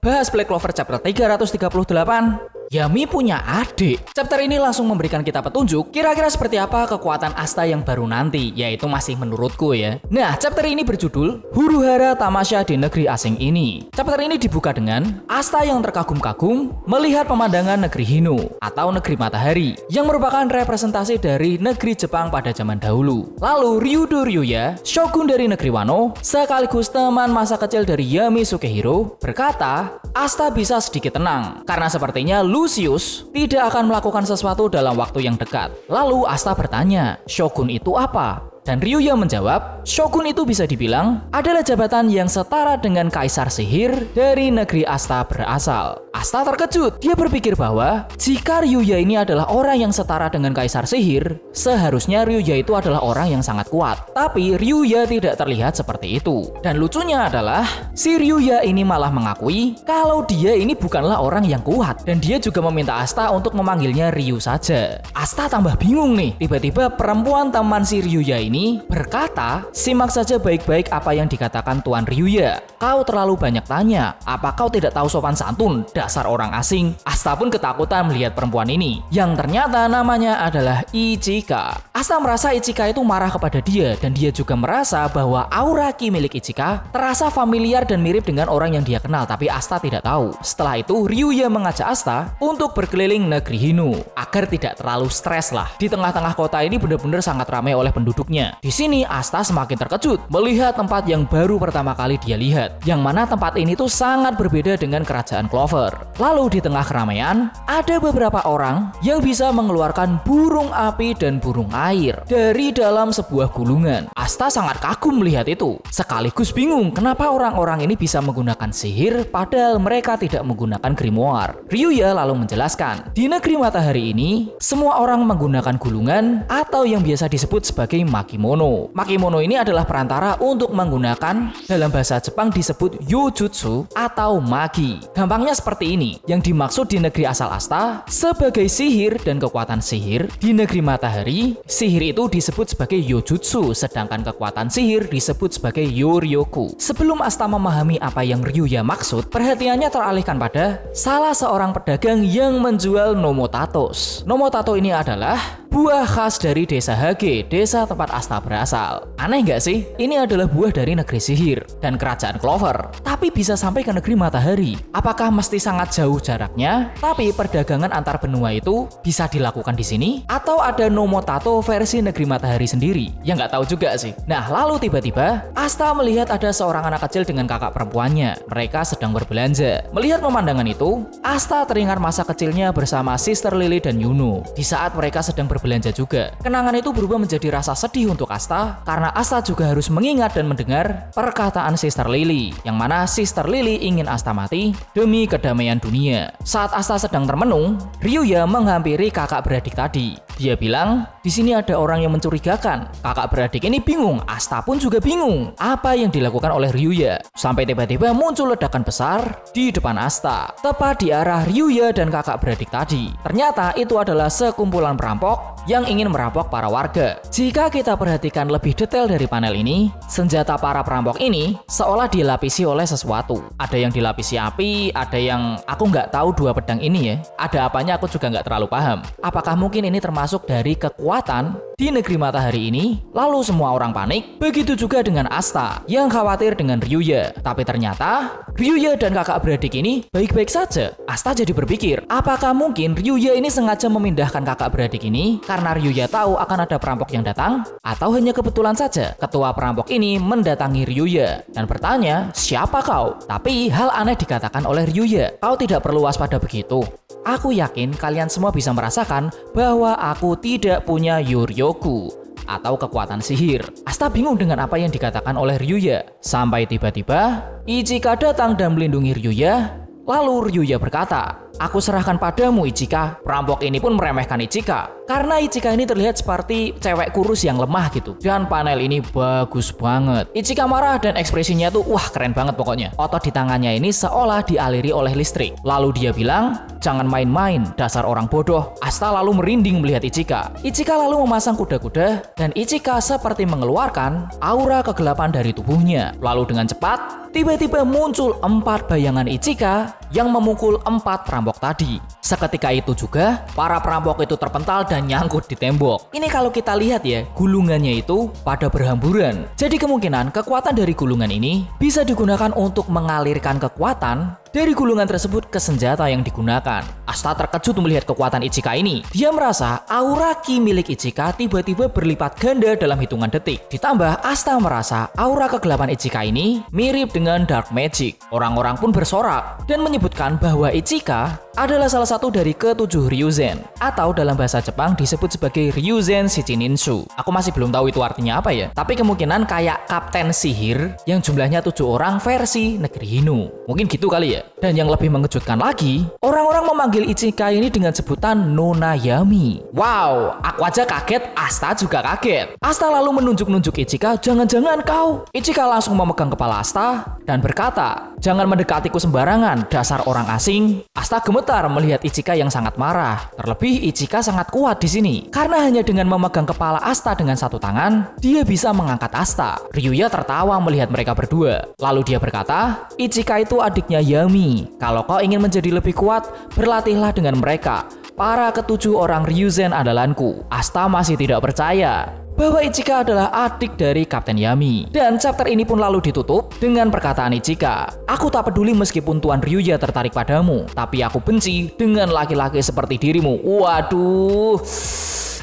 Bahas Black Clover chapter 338. Yami punya adik. Chapter ini langsung memberikan kita petunjuk kira-kira seperti apa kekuatan Asta yang baru nanti, yaitu masih menurutku ya. Nah, chapter ini berjudul Huru-hara Tamasya di Negeri Asing Ini. Chapter ini dibuka dengan Asta yang terkagum-kagum melihat pemandangan negeri Hino atau negeri matahari yang merupakan representasi dari negeri Jepang pada zaman dahulu. Lalu Ryudo Ryuya, shogun dari negeri Wano, sekaligus teman masa kecil dari Yami Sukehiro, berkata Asta bisa sedikit tenang karena sepertinya Lucius tidak akan melakukan sesuatu dalam waktu yang dekat. Lalu Asta bertanya, shogun itu apa? Dan Ryuya menjawab, shogun itu bisa dibilang adalah jabatan yang setara dengan kaisar sihir dari negeri Asta berasal. Asta terkejut. Dia berpikir bahwa jika Ryuya ini adalah orang yang setara dengan kaisar sihir, seharusnya Ryuya itu adalah orang yang sangat kuat. Tapi Ryuya tidak terlihat seperti itu. Dan lucunya adalah si Ryuya ini malah mengakui kalau dia ini bukanlah orang yang kuat. Dan dia juga meminta Asta untuk memanggilnya Ryu saja. Asta tambah bingung nih. Tiba-tiba perempuan teman si Ryuya ini berkata, simak saja baik-baik apa yang dikatakan Tuan Ryuya. Kau terlalu banyak tanya. Apa kau tidak tahu sopan santun? Dasar orang asing. Asta pun ketakutan melihat perempuan ini, yang ternyata namanya adalah Ichika. Asta merasa Ichika itu marah kepada dia, dan dia juga merasa bahwa aura ki milik Ichika terasa familiar dan mirip dengan orang yang dia kenal, tapi Asta tidak tahu. Setelah itu Ryuya mengajak Asta untuk berkeliling negeri Hino agar tidak terlalu stres lah. Di tengah-tengah kota ini benar-benar sangat ramai oleh penduduknya. Di sini Asta semakin terkejut melihat tempat yang baru pertama kali dia lihat, yang mana tempat ini tuh sangat berbeda dengan kerajaan Clover. Lalu di tengah keramaian ada beberapa orang yang bisa mengeluarkan burung api dan burung air dari dalam sebuah gulungan. Asta sangat kagum melihat itu, sekaligus bingung kenapa orang-orang ini bisa menggunakan sihir padahal mereka tidak menggunakan grimoire. Ryuya lalu menjelaskan, di negeri matahari ini semua orang menggunakan gulungan atau yang biasa disebut sebagai makimono. Makimono ini adalah perantara untuk menggunakan, dalam bahasa Jepang disebut yojutsu atau magi. Gampangnya seperti ini, yang dimaksud di negeri asal Asta sebagai sihir dan kekuatan sihir, di negeri matahari sihir itu disebut sebagai yojutsu, sedangkan kekuatan sihir disebut sebagai yoryoku. Sebelum Asta memahami apa yang Ryuya maksud, perhatiannya teralihkan pada salah seorang pedagang yang menjual nomotatos. Nomotato ini adalah buah khas dari desa Hage, desa tempat Asta berasal. Aneh nggak sih? Ini adalah buah dari negeri sihir dan kerajaan Clover, tapi bisa sampai ke negeri matahari. Apakah mesti sangat jauh jaraknya? Tapi perdagangan antar benua itu bisa dilakukan di sini? Atau ada nomotato versi negeri matahari sendiri? Ya nggak tahu juga sih. Nah, lalu tiba-tiba Asta melihat ada seorang anak kecil dengan kakak perempuannya. Mereka sedang berbelanja. Melihat pemandangan itu, Asta teringat masa kecilnya bersama Sister Lily dan Yuno di saat mereka sedang berbelanja juga. Kenangan itu berubah menjadi rasa sedih untuk Asta karena Asta juga harus mengingat dan mendengar perkataan Sister Lily, yang mana Sister Lily ingin Asta mati demi kedamaian dunia. Saat Asta sedang termenung, Ryuya menghampiri kakak beradik tadi. Dia bilang, di sini ada orang yang mencurigakan. Kakak beradik ini bingung, Asta pun juga bingung apa yang dilakukan oleh Ryuya. Sampai tiba-tiba muncul ledakan besar di depan Asta, tepat di arah Ryuya dan kakak beradik tadi. Ternyata itu adalah sekumpulan perampok yang ingin merampok para warga. Jika kita perhatikan lebih detail dari panel ini, senjata para perampok ini seolah dilapisi oleh sesuatu. Ada yang dilapisi api, ada yang aku nggak tahu dua pedang ini ya. Ada apanya aku juga nggak terlalu paham. Apakah mungkin ini termasuk dari kekuatan di negeri matahari ini? Lalu semua orang panik. Begitu juga dengan Asta yang khawatir dengan Ryuya. Tapi ternyata Ryuya dan kakak beradik ini baik-baik saja. Asta jadi berpikir, apakah mungkin Ryuya ini sengaja memindahkan kakak beradik ini karena Ryuya tahu akan ada perampok yang datang? Atau hanya kebetulan saja ketua perampok ini mendatangi Ryuya dan bertanya, siapa kau? Tapi hal aneh dikatakan oleh Ryuya, kau tidak perlu waspada begitu. Aku yakin kalian semua bisa merasakan bahwa aku tidak punya yoryoku atau kekuatan sihir. Asta bingung dengan apa yang dikatakan oleh Ryuya. Sampai tiba-tiba Ichika datang dan melindungi Ryuya. Lalu Ryuya berkata, aku serahkan padamu Ichika. Perampok ini pun meremehkan Ichika. karena Ichika ini terlihat seperti cewek kurus yang lemah gitu. Dan panel ini bagus banget. Ichika marah dan ekspresinya tuh wah keren banget pokoknya. Otot di tangannya ini seolah dialiri oleh listrik. Lalu dia bilang, "Jangan main-main, dasar orang bodoh." Asta lalu merinding melihat Ichika. Ichika lalu memasang kuda-kuda dan Ichika seperti mengeluarkan aura kegelapan dari tubuhnya. Lalu dengan cepat, tiba-tiba muncul 4 bayangan Ichika yang memukul 4 perampok tadi. Seketika itu juga, para perampok itu terpental dan nyangkut di tembok. Ini kalau kita lihat ya, gulungannya itu pada berhamburan. Jadi kemungkinan kekuatan dari gulungan ini bisa digunakan untuk mengalirkan kekuatan dari gulungan tersebut ke senjata yang digunakan. Asta terkejut melihat kekuatan Ichika ini. Dia merasa aura ki milik Ichika tiba-tiba berlipat ganda dalam hitungan detik. Ditambah Asta merasa aura kegelapan Ichika ini mirip dengan dark magic. Orang-orang pun bersorak dan menyebutkan bahwa Ichika adalah salah satu dari ke-7 Ryuzen, atau dalam bahasa Jepang disebut sebagai Ryuzen Shichininsu. Aku masih belum tahu itu artinya apa ya, tapi kemungkinan kayak kapten sihir yang jumlahnya 7 orang versi negeri Hinu. Mungkin gitu kali ya. Dan yang lebih mengejutkan lagi, orang-orang memanggil Ichika ini dengan sebutan Nona Yami. Wow, aku aja kaget, Asta juga kaget. Asta lalu menunjuk-nunjuk Ichika, "Jangan-jangan kau." Ichika langsung memegang kepala Asta dan berkata, "Jangan mendekatiku sembarangan, dasar orang asing." Asta gemetar melihat Ichika yang sangat marah. Terlebih Ichika sangat kuat di sini. Karena hanya dengan memegang kepala Asta dengan satu tangan, dia bisa mengangkat Asta. Ryuya tertawa melihat mereka berdua. Lalu dia berkata, "Ichika itu adiknya Yami. Kalau kau ingin menjadi lebih kuat, berlatihlah dengan mereka. Para ke-7 orang Ryuzen andalanku." Asta masih tidak percaya bahwa Ichika adalah adik dari Kapten Yami. Dan chapter ini pun lalu ditutup dengan perkataan Ichika, "Aku tak peduli meskipun Tuan Ryuya tertarik padamu, tapi aku benci dengan laki-laki seperti dirimu." Waduh,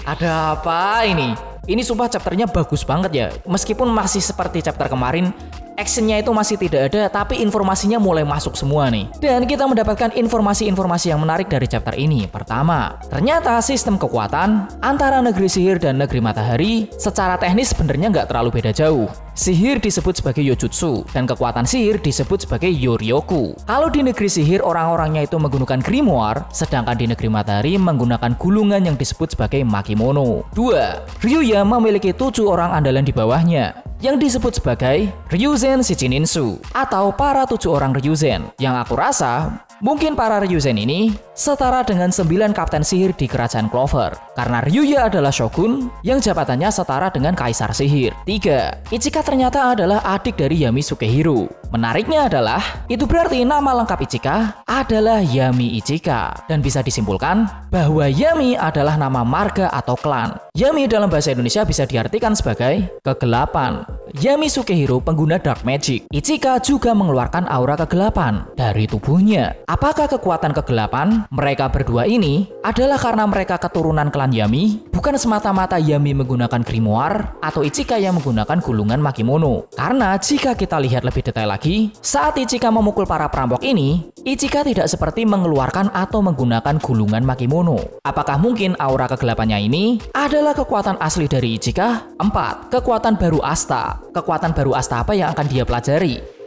ada apa ini? Ini sumpah chapternya bagus banget ya. Meskipun masih seperti chapter kemarin, actionnya itu masih tidak ada, tapi informasinya mulai masuk semua nih. Dan kita mendapatkan informasi-informasi yang menarik dari chapter ini. Pertama, ternyata sistem kekuatan antara negeri sihir dan negeri matahari secara teknis sebenarnya nggak terlalu beda jauh. Sihir disebut sebagai Yojutsu, dan kekuatan sihir disebut sebagai Yoryoku. Kalau di negeri sihir orang-orangnya itu menggunakan grimoire, sedangkan di negeri matahari menggunakan gulungan yang disebut sebagai Makimono. 2. Ryuya memiliki 7 orang andalan di bawahnya, yang disebut sebagai Ryuzen Shichininsu, atau para 7 orang Ryuzen. Yang aku rasa, mungkin para Ryuzen ini setara dengan 9 kapten sihir di kerajaan Clover, karena Ryuya adalah shogun yang jabatannya setara dengan kaisar sihir. 3. Ichika ternyata adalah adik dari Yami Sukehiro. Menariknya adalah, itu berarti nama lengkap Ichika adalah Yami Ichika. Dan bisa disimpulkan bahwa Yami adalah nama marga atau klan. Yami dalam bahasa Indonesia bisa diartikan sebagai kegelapan. Yami Sukehiro pengguna dark magic. Ichika juga mengeluarkan aura kegelapan dari tubuhnya. Apakah kekuatan kegelapan mereka berdua ini adalah karena mereka keturunan klan Yami? Bukan semata-mata Yami menggunakan grimoire atau Ichika yang menggunakan gulungan Makimono. Karena jika kita lihat lebih detail lagi, saat Ichika memukul para perampok ini, Ichika tidak seperti mengeluarkan atau menggunakan gulungan Makimono. Apakah mungkin aura kegelapannya ini adalah kekuatan asli dari Ichika? 4. Kekuatan baru Asta. Kekuatan baru Asta apa yang akan dia pelajari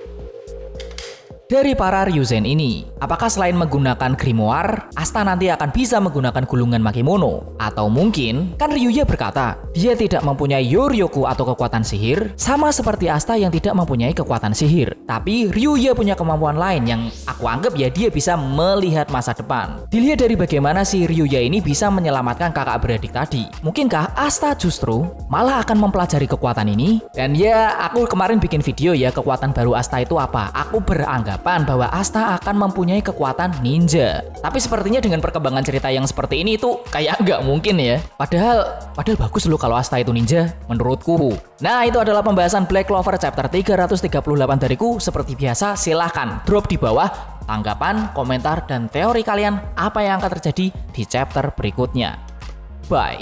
dari para Ryuzen ini? Apakah selain menggunakan grimoire, Asta nanti akan bisa menggunakan gulungan Makimono? Atau mungkin, kan Ryuya berkata, dia tidak mempunyai Yoryoku atau kekuatan sihir, sama seperti Asta yang tidak mempunyai kekuatan sihir. Tapi Ryuya punya kemampuan lain yang aku anggap ya dia bisa melihat masa depan. Dilihat dari bagaimana si Ryuya ini bisa menyelamatkan kakak beradik tadi. Mungkinkah Asta justru malah akan mempelajari kekuatan ini? Dan ya, aku kemarin bikin video ya, kekuatan baru Asta itu apa? Aku beranggap bahwa Asta akan mempunyai kekuatan ninja. Tapi sepertinya dengan perkembangan cerita yang seperti ini itu kayak nggak mungkin ya. Padahal bagus loh kalau Asta itu ninja, menurutku. Nah, itu adalah pembahasan Black Clover chapter 338 dariku. Seperti biasa, silahkan drop di bawah tanggapan, komentar, dan teori kalian apa yang akan terjadi di chapter berikutnya. Bye.